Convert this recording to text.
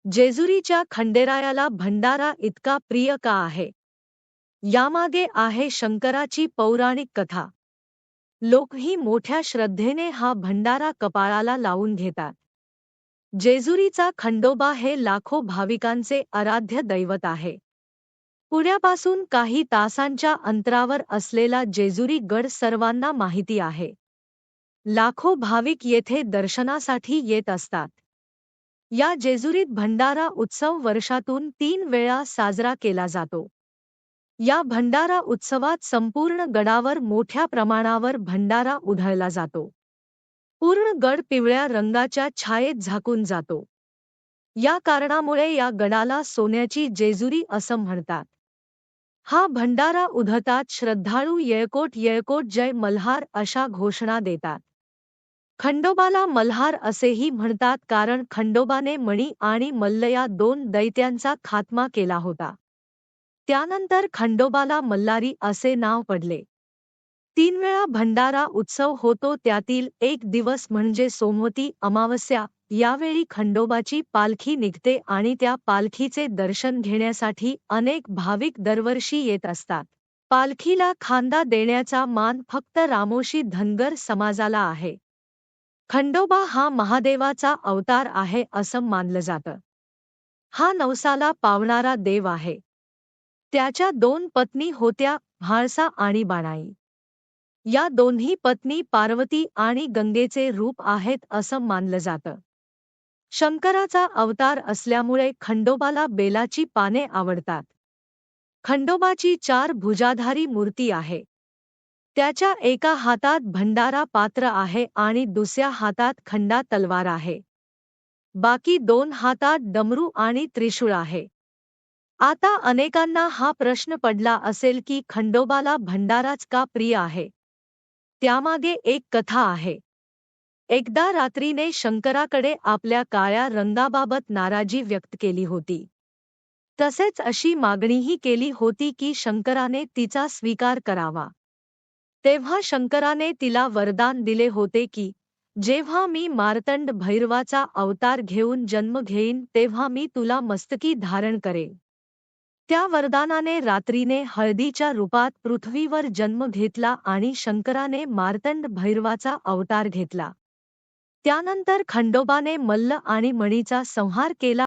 जेजुरीच्या खंडेरायाला भंडारा इतका प्रिय का आहे? यामागे आहे शंकराची पौराणिक कथा. लोकही मोठ्या श्रद्धेने हा भंडारा कपाळाला लावून घेतात. जेजुरीचा खंडोबा हे लाखो भाविकांचे आराध्य दैवत आहे. पुण्यापासून काही तासांच्या अंतरावर असलेला जेजुरी गड सर्वांना माहिती आहे. लाखो भाविक येथे दर्शनासाठी येत असतात. या जेजुरीत भंडारा उत्सव वर्षातून 3 वेळा साजरा केला जातो. या भंडारा उत्सवात संपूर्ण गडावर मोठ्या प्रमाणावर भंडारा उधळला जातो. पूर्ण गड पिवळ्या रंगाच्या छायेत झाकून जातो. या कारणामुळे या गडाला सोन्याची जेजुरी असं म्हणतात. हा भंडारा उधळताच श्रद्धाळू येळकोट येळकोट जय मल्हार अशा घोषणा देतात. खंडोबाला मल्हार असेही म्हणतात कारण खंडोबाने मणी आणि मल्ल या 2 दैत्यांचा खात्मा केला होता. त्यानंतर खंडोबाला मल्हारी असे नाव पडले. 3 वेळा भंडारा उत्सव होतो, त्यातील एक दिवस म्हणजे सोमवती अमावस्या. यावेळी खंडोबाची पालखी निघते आणि त्या पालखीचे दर्शन घेण्यासाठी अनेक भाविक दरवर्षी येत असतात. पालखीला खांदा देण्याचा मान फक्त रामोशी धनगर समाजाला आहे. खंडोबा हा महादेवाचा अवतार आहे असं मानलं जातं. हा नवसाला पावणारा देव आहे. त्याच्या 2 पत्नी होत्या, म्हाळसा आणि बाणाई. या दोन्ही पत्नी पार्वती आणि गंगेचे रूप आहेत असं मानलं जातं. शंकराचा अवतार असल्यामुळे खंडोबाला बेलाची पाने आवडतात. खंडोबाची 4 भुजाधारी मूर्ती आहे. त्याच्या एका हातात भंडारा पात्र आहे आणि दुसऱ्या हातात खंडा तलवार आहे. बाकी 2 हातात डमरू आणि त्रिशूळ आहे. आता अनेकांना हा प्रश्न पडला असेल की खंडोबाला भंडाराच का प्रिय आहे? त्यामागे एक कथा आहे. एकदा रात्रीने शंकराकडे आपल्या काळ्या रंगाबाबत नाराजी व्यक्त केली होती. तसेच अशी मागणीही केली होती की शंकराने तिचा स्वीकार करावा. तेव्हा शंकराने तिला वरदान दिले होते की जेव्हा मी मार्तंड भैरवाचा अवतार घेऊन जन्म घेईन तेव्हा मी तुला मस्तकी धारण करेन. त्या वरदानाने रात्रीने हळदीच्या रूपात पृथ्वीवर जन्म घेतला आणि शंकराने मार्तंड भैरवाचा अवतार घेतला. त्यानंतर खंडोबाने मल्ल आणि मणीचा संहार केला